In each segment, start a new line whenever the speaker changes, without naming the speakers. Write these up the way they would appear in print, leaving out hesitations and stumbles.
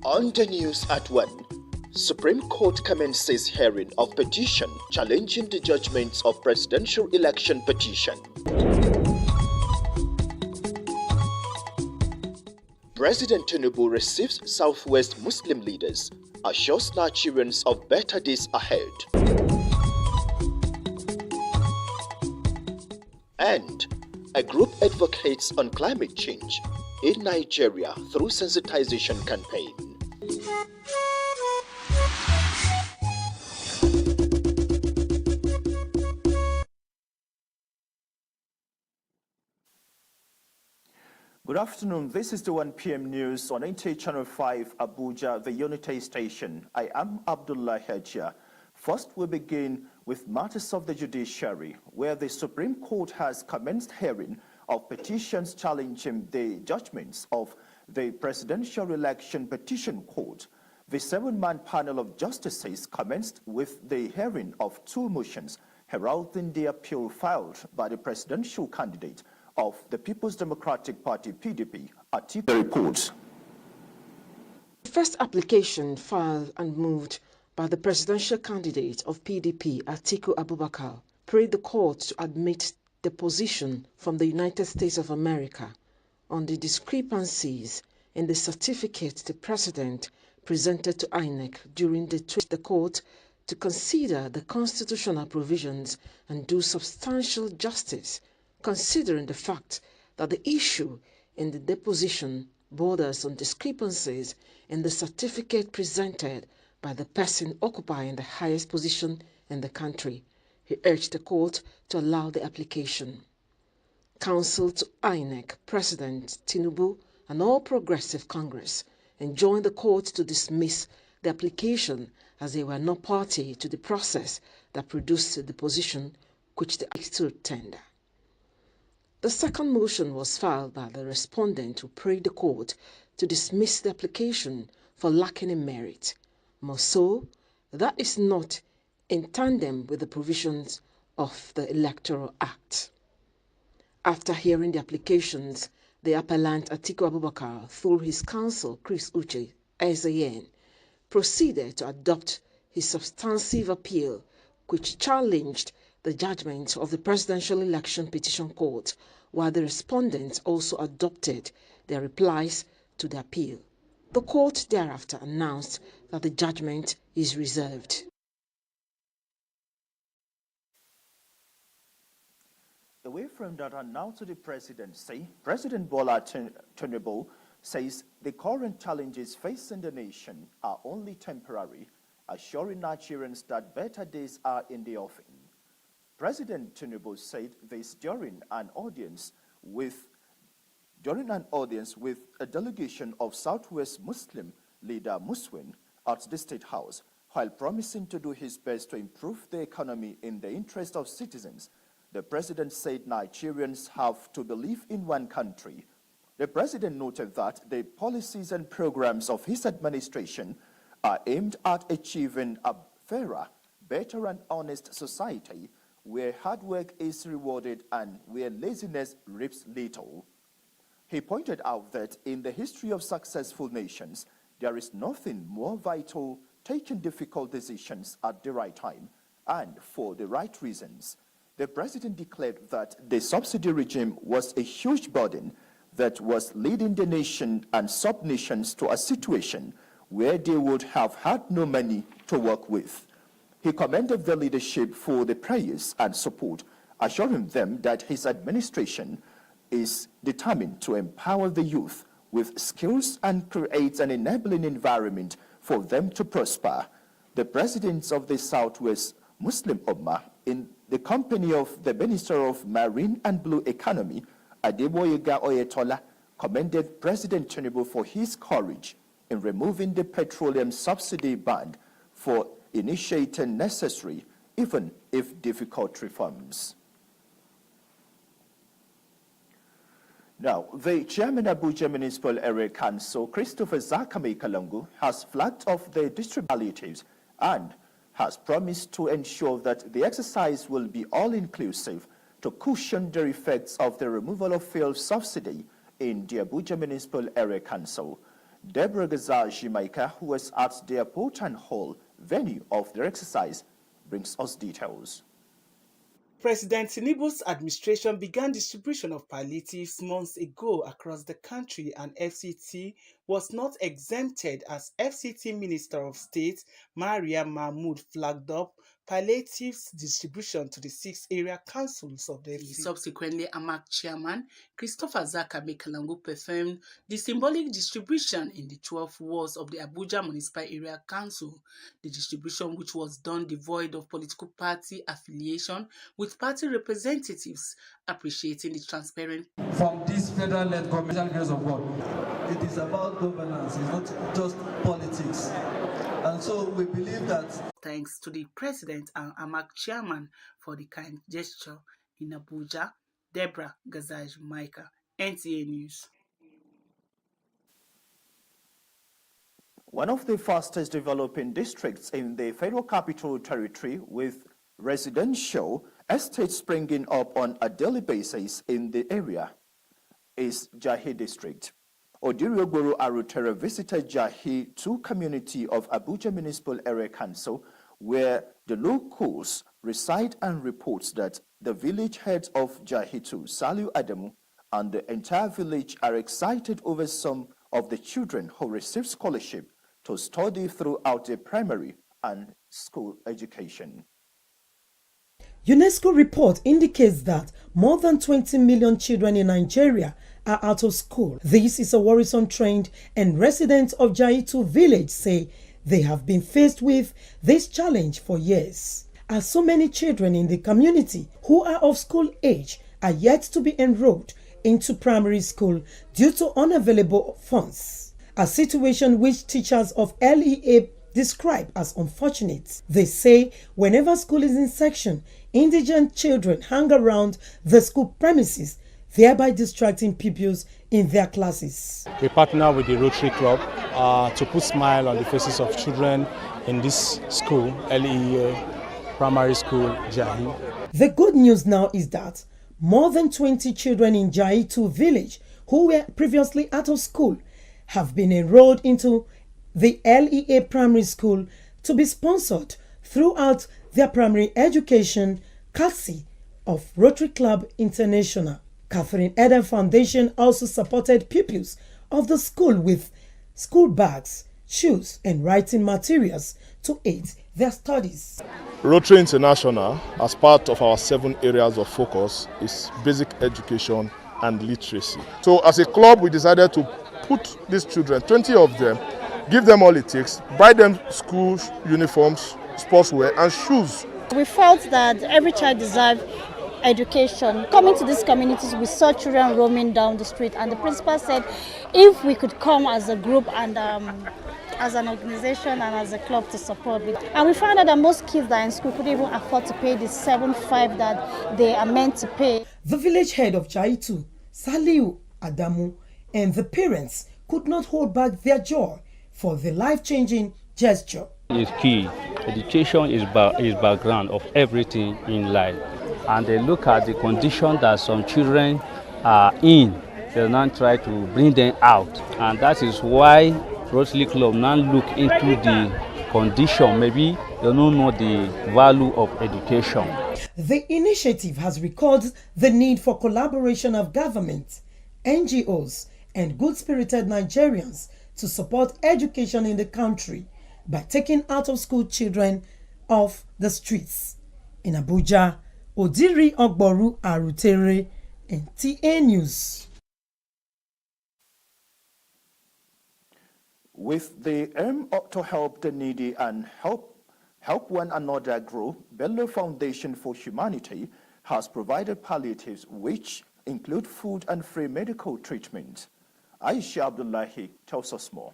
On the news at 1, Supreme Court commences hearing of petition challenging the judgments of presidential election petition. President Tinubu receives Southwest Muslim leaders, assures Nigerians of better days ahead. And a group advocates on climate change in Nigeria through sensitization campaign. Good afternoon. This is the 1 p.m. news on Channel 5 Abuja, the Unity Station. I am Abdullah Hejia. First, we begin with matters of the judiciary, where the Supreme Court has commenced hearing of petitions challenging the judgments of the Presidential Election Petition Court. The 7-man panel of justices commenced with the hearing of 2 motions heralding the appeal filed by the presidential candidate of the People's Democratic Party (PDP) Atiku. The report.
The first application filed and moved by the presidential candidate of PDP Atiku Abubakar prayed the court to admit the position from the United States of America on the discrepancies in the certificate the president presented to INEC during the court to consider the constitutional provisions and do substantial justice, considering the fact that the issue in the deposition borders on discrepancies in the certificate presented by the person occupying the highest position in the country. He urged the court to allow the application. Counsel to INEC, President Tinubu, and All Progressive Congress enjoined the court to dismiss the application as they were not party to the process that produced the deposition which they stood tender. The second motion was filed by the respondent who prayed the court to dismiss the application for lacking in merit. More so, that is not in tandem with the provisions of the Electoral Act. After hearing the applications, the appellant Atiku Abubakar, through his counsel Chris Uche, SAN, proceeded to adopt his substantive appeal, which challenged the judgment of the Presidential Election Petition Court, while the respondents also adopted their replies to the appeal. The court thereafter announced that the judgment is reserved.
Away from that, and now to the presidency, President Bola Tinubu says the current challenges facing the nation are only temporary, assuring Nigerians that better days are in the offing. President Tinubu said this during an audience with a delegation of Southwest Muslim leader Muswin at the State House, while promising to do his best to improve the economy in the interest of citizens. The president said Nigerians have to believe in one country. The president noted that the policies and programs of his administration are aimed at achieving a fairer, better and honest society where hard work is rewarded and where laziness reaps little. He pointed out that in the history of successful nations, there is nothing more vital taking difficult decisions at the right time and for the right reasons. The president declared that the subsidy regime was a huge burden that was leading the nation and sub-nations to a situation where they would have had no money to work with. He commended the leadership for the prayers and support, assuring them that his administration is determined to empower the youth with skills and create an enabling environment for them to prosper. The presidents of the Southwest Muslim Ummah, in the company of the Minister of Marine and Blue Economy, Adeboyega Oyetola, commended President Tinubu for his courage in removing the petroleum subsidy ban for initiating necessary, even if difficult, reforms. Now, the chairman of Abuja Municipal Area Council, Christopher Zakame Kalungu, has flagged off the distributives and has promised to ensure that the exercise will be all-inclusive to cushion the effects of the removal of fuel subsidy in the Abuja Municipal Area Council. Deborah Gazal-Jimaika, who was at the airport and hall venue of the exercise, brings us details.
President Tinubu's administration began distribution of palliatives months ago across the country, and FCT was not exempted as FCT Minister of State Maria Mahmood flagged up palliatives distribution to the 6 area councils of the FCT. Subsequently, AMAC Chairman Christopher Zaka Mekalangu performed the symbolic distribution in the 12 wards of the Abuja Municipal Area Council. The distribution, which was done devoid of political party affiliation, with party representatives appreciating the transparent.
From this federal-led government, grace of God, it is about governance, it's not just politics. And so we believe that.
Thanks to the President and AMAC Chairman for the kind gesture in Abuja. Deborah Gazal-Jimaika, NTA News.
One of the fastest developing districts in the Federal Capital Territory, with residential estates springing up on a daily basis in the area, is Jahi District. Odiriogoro Arutere visited Jahi 2 community of Abuja Municipal Area Council, where the locals reside, and reports that the village heads of Jahi 2, Saliu Adamu, and the entire village are excited over some of the children who receive scholarship to study throughout their primary and school education.
UNESCO report indicates that more than 20 million children in Nigeria are out of school. This is a worrisome trend, and residents of Jaitu village say they have been faced with this challenge for years, as so many children in the community who are of school age are yet to be enrolled into primary school due to unavailable funds, a situation which teachers of LEA describe as unfortunate. They say whenever school is in session, indigent children hang around the school premises, thereby distracting pupils in their classes.
We partner with the Rotary Club to put smile on the faces of children in this school, LEA Primary School, Jahi.
The good news now is that more than 20 children in Jaitu village who were previously out of school have been enrolled into the LEA Primary School to be sponsored throughout their primary education, courtesy of Rotary Club International. Catherine Eden Foundation also supported pupils of the school with school bags, shoes, and writing materials to aid their studies.
Rotary International, as part of our 7 areas of focus, is basic education and literacy. So as a club, we decided to put these children, 20 of them, give them all it takes, buy them school uniforms, sportswear, and shoes.
We felt that every child deserves education. Coming to these communities, we saw children roaming down the street, and the principal said if we could come as a group and as an organization and as a club to support it. And we found out that most kids that are in school couldn't even afford to pay the 7,500 that they are meant to pay.
The village head of Jaitu, Saliu Adamu, and the parents could not hold back their joy for the life-changing gesture.
It's key. Education is background of everything in life. And they look at the condition that some children are in. They now try to bring them out. And that is why Rotary Club now look into the condition. Maybe they don't know the value of education.
The initiative has recorded the need for collaboration of government, NGOs, and good-spirited Nigerians to support education in the country by taking out-of-school children off the streets. In Abuja, Odiri Ogboru Arutere, NTA News.
With the aim to help the needy and help one another grow, Bello Foundation for Humanity has provided palliatives which include food and free medical treatment. Aisha Abdullahi tells us more.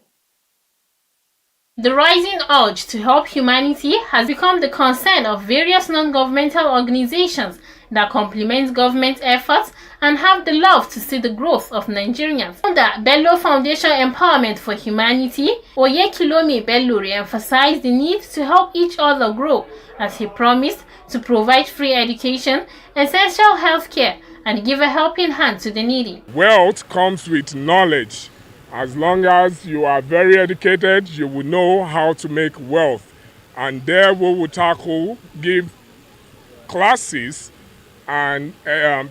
The rising urge to help humanity has become the concern of various non-governmental organizations that complement government efforts and have the love to see the growth of Nigerians. Under Bello Foundation Empowerment for Humanity, Oyekilomi Bello re-emphasized the need to help each other grow as he promised to provide free education, essential health care, and give a helping hand to the needy.
Wealth comes with knowledge, As long as you are very educated, you will know how to make wealth. And there we will tackle, give classes and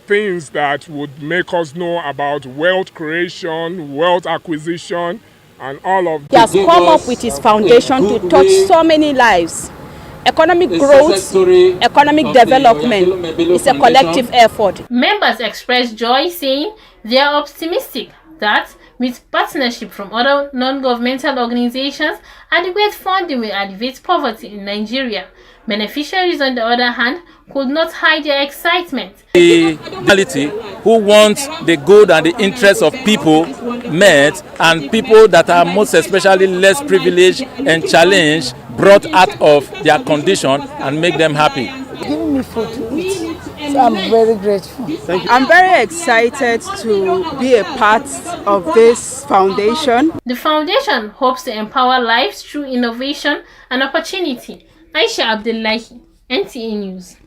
things that would make us know about wealth creation, wealth acquisition, and all of
He has come up with his foundation to touch so many lives. Economic growth, economic development is a collective effort.
Members expressed joy, saying they are optimistic that with partnership from other non-governmental organizations, adequate funding will alleviate poverty in Nigeria. Beneficiaries, on the other hand, could not hide their excitement.
The reality who wants the good and the interests of people met, and people that are most especially less privileged and challenged brought out of their condition and make them happy.
Giving me food to eat, so I'm very grateful.
Thank you. I'm very excited to be a part of this foundation.
The foundation hopes to empower lives through innovation and opportunity. Aisha Abdullahi, NTA News.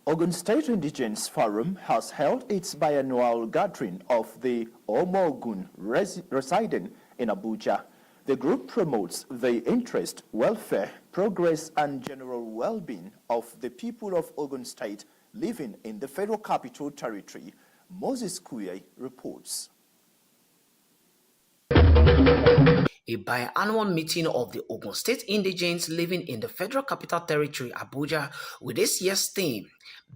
Ogun State Indigenous Forum has held its biannual gathering of the Omogun residing in Abuja. The group promotes the interest, welfare, progress, and general well-being of the people of Ogun State living in the Federal Capital Territory. Moses Kuye reports.
A biannual meeting of the Ogun State Indigenes living in the Federal Capital Territory, Abuja, with this year's theme,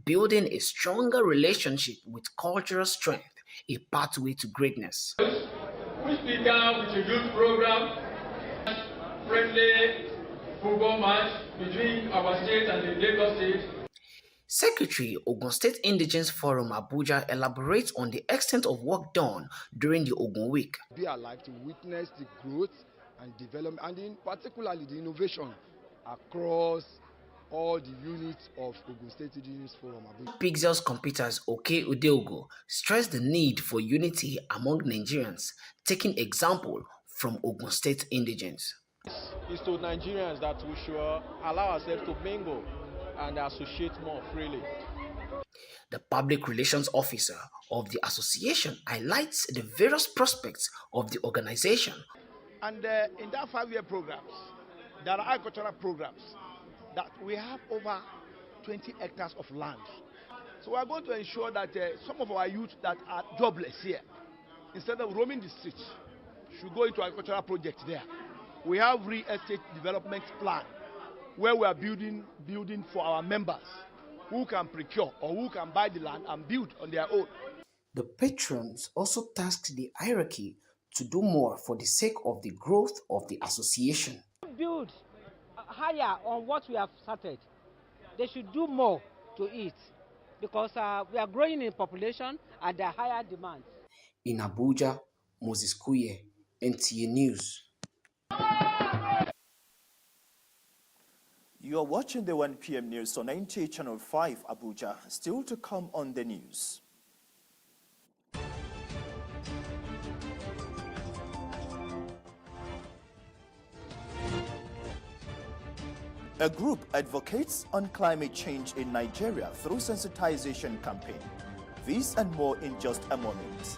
Building a Stronger Relationship with Cultural Strength, a Pathway to Greatness.
Which began with a youth program, friendly football match between our state and the Lagos State.
Secretary, Ogun State Indigenous Forum Abuja elaborates on the extent of work done during the Ogun Week.
Be alive to witness the growth and development, and in particularly the innovation across all the units of Ogun State Indigenous Forum Abuja.
Pixels Computers Oke Udeogo stressed the need for unity among Nigerians, taking example from Ogun State Indigenes.
It's to Nigerians that we should allow ourselves to mingle and associate more freely.
The public relations officer of the association highlights the various prospects of the organization.
And in that 5-year programs, there are agricultural programs that we have over 20 hectares of land. So we are going to ensure that some of our youth that are jobless here, instead of roaming the streets, should go into agricultural projects there. We have real estate development plan where we are building for our members who can procure or who can buy the land and build on their own.
The patrons also tasked the hierarchy to do more for the sake of the growth of the association.
Build higher on what we have started. They should do more to it because we are growing in population and there are higher demands.
In Abuja, Moses Kuye, NTA News.
You are watching the 1 p.m. news on NTA Channel 5 Abuja. Still to come on the news. A group advocates on climate change in Nigeria through sensitization campaign. This and more in just a moment.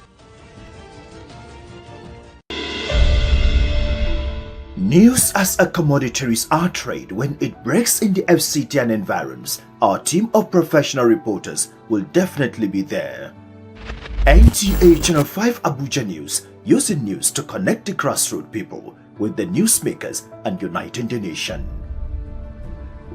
News as a commodity is our trade. When it breaks in the FCT and environs, our team of professional reporters will definitely be there. NTA Channel 5 Abuja News, using news to connect the grassroots people with the newsmakers and uniting the nation.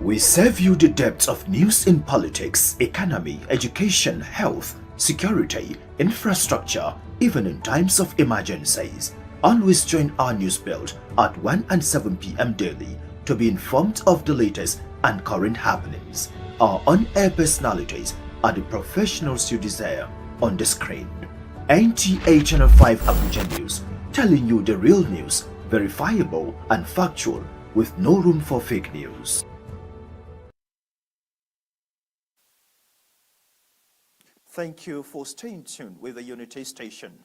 We serve you the depths of news in politics, economy, education, health, security, infrastructure, even in times of emergencies. Always join our news build at 1 and 7 p.m. daily to be informed of the latest and current happenings. Our on-air personalities are the professionals you desire on the screen. NTA Channel 5 Abuja News, telling you the real news, verifiable and factual, with no room for fake news. Thank you for staying tuned with the Unity Station.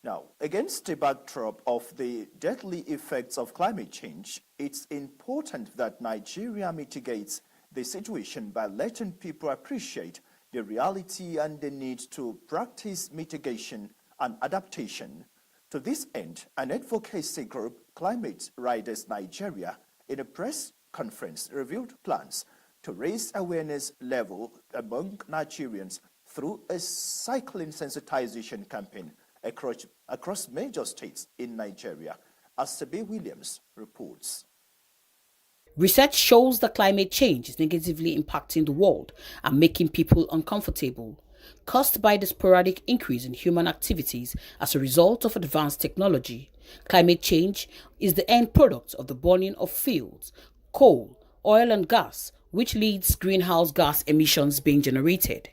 Now, against the backdrop of the deadly effects of climate change, it's important that Nigeria mitigates the situation by letting people appreciate the reality and the need to practice mitigation and adaptation. To this end, an advocacy group, Climate Riders Nigeria, in a press conference revealed plans to raise awareness level among Nigerians through a cycling sensitization campaign across major states in Nigeria, as Sebe Williams reports.
Research shows that climate change is negatively impacting the world and making people uncomfortable, caused by the sporadic increase in human activities as a result of advanced technology. Climate change is the end product of the burning of fuels, coal, oil and gas, which leads greenhouse gas emissions being generated.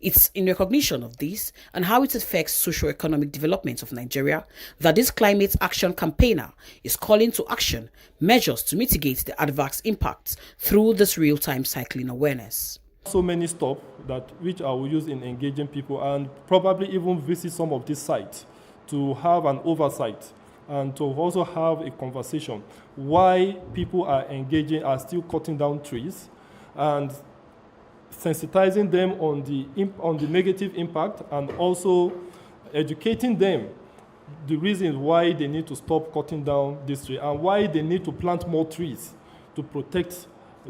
It's in recognition of this and how it affects socio-economic development of Nigeria that this climate action campaigner is calling to action measures to mitigate the adverse impacts through this real-time cycling awareness.
So many steps which I will use in engaging people and probably even visit some of these sites to have an oversight and to also have a conversation why people are still cutting down trees, and sensitizing them on the negative impact, and also educating them the reasons why they need to stop cutting down this tree and why they need to plant more trees to protect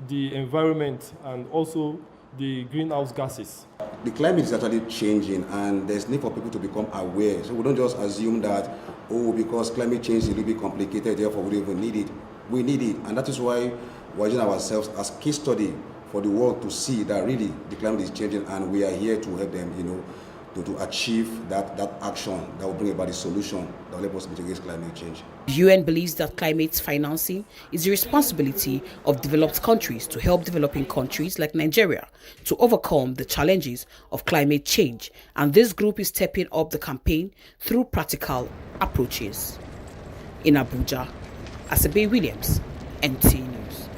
the environment and also the greenhouse gases.
The climate is actually changing, and there's need for people to become aware. So we don't just assume that, because climate change is a little bit complicated, therefore we don't even need it. We need it, and that is why we're using ourselves as case study for the world to see that really the climate is changing, and we are here to help them, to achieve that action that will bring about the solution that will help us mitigate climate change.
The UN believes that climate financing is the responsibility of developed countries to help developing countries like Nigeria to overcome the challenges of climate change, and this group is stepping up the campaign through practical approaches. In Abuja, Asebe Williams, NT News.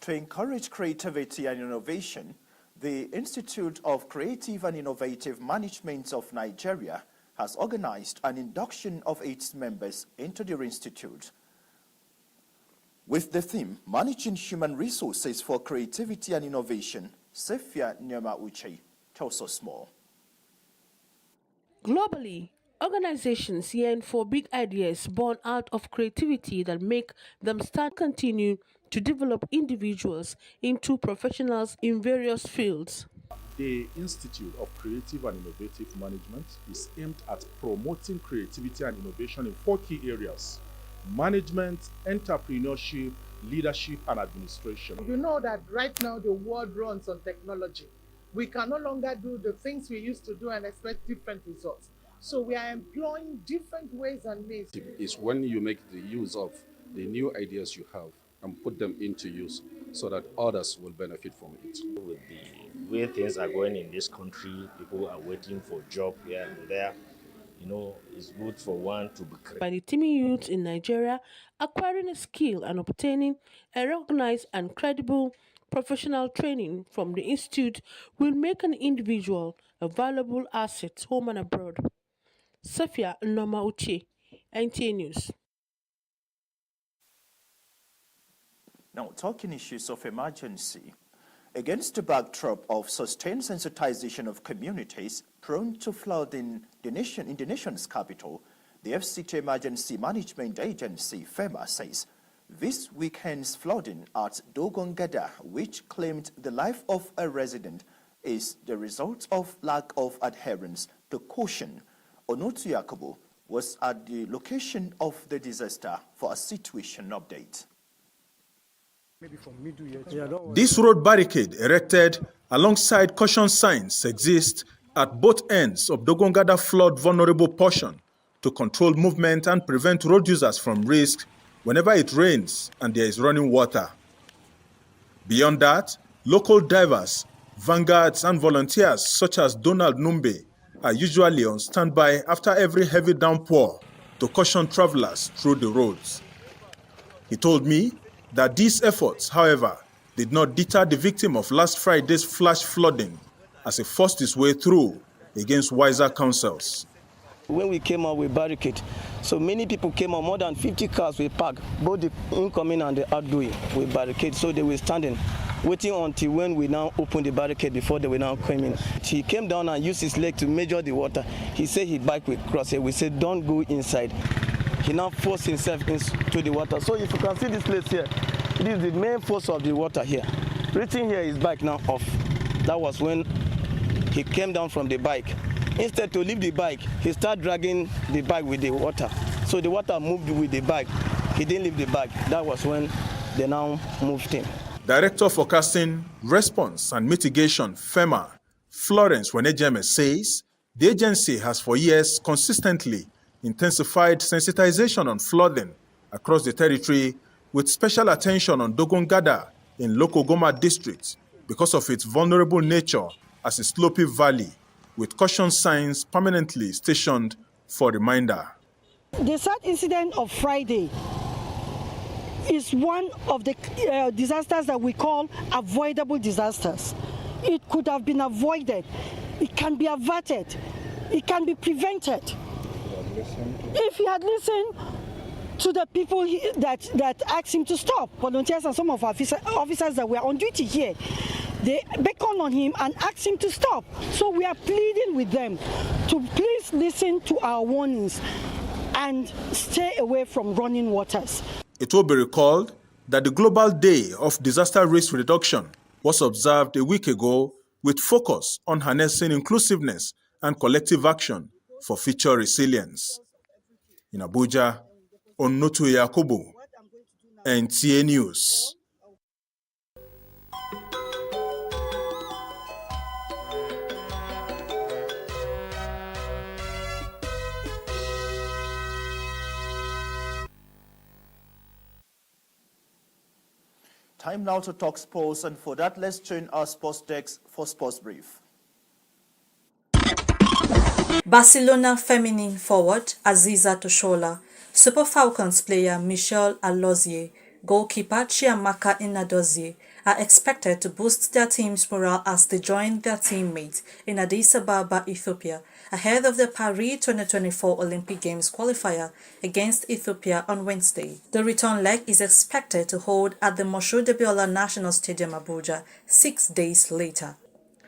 To encourage creativity and innovation, the Institute of Creative and Innovative Management of Nigeria has organized an induction of its members into their institute with the theme Managing Human Resources for Creativity and Innovation. Sefia Nyama Uche tells us more.
Globally, organizations yearn for big ideas born out of creativity that make them continue to develop individuals into professionals in various fields.
The Institute of Creative and Innovative Management is aimed at promoting creativity and innovation in 4 key areas: management, entrepreneurship, leadership, and administration.
You know that right now the world runs on technology. We can no longer do the things we used to do and expect different results. So we are employing different ways and means.
It's when you make the use of the new ideas you have and put them into use so that others will benefit from it.
With the way things are going in this country, people are waiting for jobs here and there. It's good for one to be creative.
By the teaming youths in Nigeria, acquiring a skill and obtaining a recognized and credible professional training from the institute will make an individual a valuable asset home and abroad. Safia Noma Uche, NTA News.
Now, talking issues of emergency. Against the backdrop of sustained sensitization of communities prone to flood in the nation's capital, the FCT Emergency Management Agency, FEMA, says this weekend's flooding at Dogongada, which claimed the life of a resident, is the result of lack of adherence to caution. Onotu Yakubu was at the location of the disaster for a situation update.
This road barricade erected alongside caution signs exists at both ends of Dogongada flood vulnerable portion to control movement and prevent road users from risk whenever it rains and there is running water. Beyond that, local divers, vanguards and volunteers such as Donald Numbe are usually on standby after every heavy downpour to caution travelers through the roads. He told me that these efforts, however, did not deter the victim of last Friday's flash flooding as he forced his way through against wiser counsels.
When we came out with barricade, so many people came out, more than 50 cars were parked, both the incoming and the outgoing with barricade, so they were standing. waiting until when we now open the barricade before they will now come in. He came down and used his leg to measure the water. He said his bike will cross it. We said don't go inside. He now forced himself into the water. So if you can see this place here, it is the main force of the water here. Reaching here, his bike now off. That was when he came down from the bike. Instead to leave the bike, he started dragging the bike with the water. So the water moved with the bike. He didn't leave the bike. That was when they now moved him.
Director Forecasting, Response and Mitigation, FEMA, Florence Wenejeme says the agency has for years consistently intensified sensitization on flooding across the territory with special attention on Dogongada in Lokogoma district because of its vulnerable nature as a slopy valley with caution signs permanently stationed for reminder.
The sad incident of Friday is one of the disasters that we call avoidable disasters. It could have been avoided. It can be averted. It can be prevented. If he had listened to the people that asked him to stop, volunteers and some of our officers that were on duty here, they beckoned on him and asked him to stop. So we are pleading with them to please listen to our warnings and stay away from running waters.
It will be recalled that the Global Day of Disaster Risk Reduction was observed a week ago with focus on harnessing inclusiveness and collective action for future resilience. In Abuja, Onotu Yakubu, NTA News.
Time now to talk sports, and for that, let's join our sports desk for Sports Brief.
Barcelona feminine forward Aziza Toshola, Super Falcons player Michelle Alozie, goalkeeper Chiamaka Inadozie are expected to boost their team's morale as they join their teammates in Addis Ababa, Ethiopia, ahead of the Paris 2024 Olympic Games qualifier against Ethiopia on Wednesday. The return leg is expected to hold at the Moshood Debiola National Stadium, Abuja, 6 days later.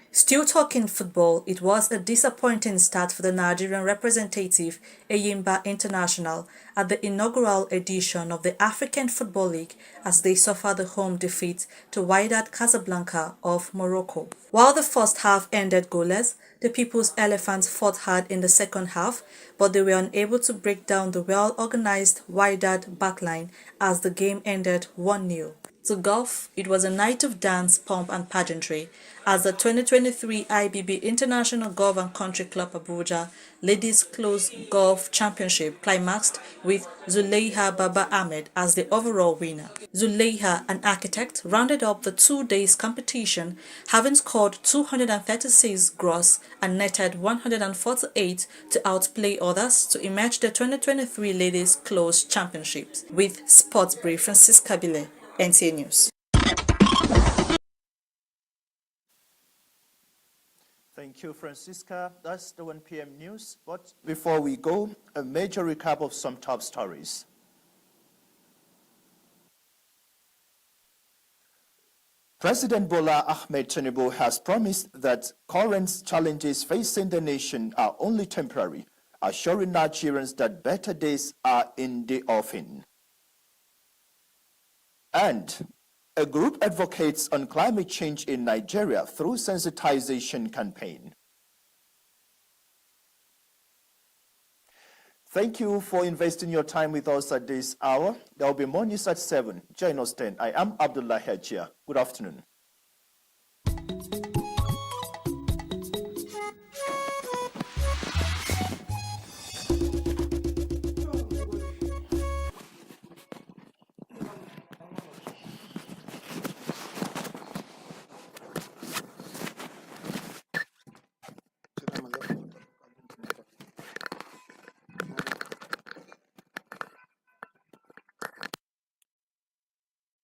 Still talking football, it was a disappointing start for the Nigerian representative Eyimba International at the inaugural edition of the African Football League as they suffered the home defeat to Wydad Casablanca of Morocco. While the first half ended goalless, the People's Elephants fought hard in the second half, but they were unable to break down the well-organized Wydad backline as the game ended 1-0. To golf, it was a night of dance, pomp and pageantry as the 2023 IBB International Golf and Country Club Abuja Ladies Close Golf Championship climaxed with Zuleyha Baba Ahmed as the overall winner. Zuleyha, an architect, rounded up the 2 days competition, having scored 236 gross and netted 148 to outplay others to emerge the 2023 Ladies Close Championships. With Sports Brief, Francisca Bile, NTA News.
Thank you, Francisca. That's the 1 p.m. news. But before we go, a major recap of some top stories. President Bola Ahmed Tinubu has promised that current challenges facing the nation are only temporary, assuring Nigerians that better days are in the offing. And a group advocates on climate change in Nigeria through sensitization campaign. Thank you for investing your time with us at this hour. There will be more news at 7. Join us then. I am Abdullah Hajia. Good afternoon.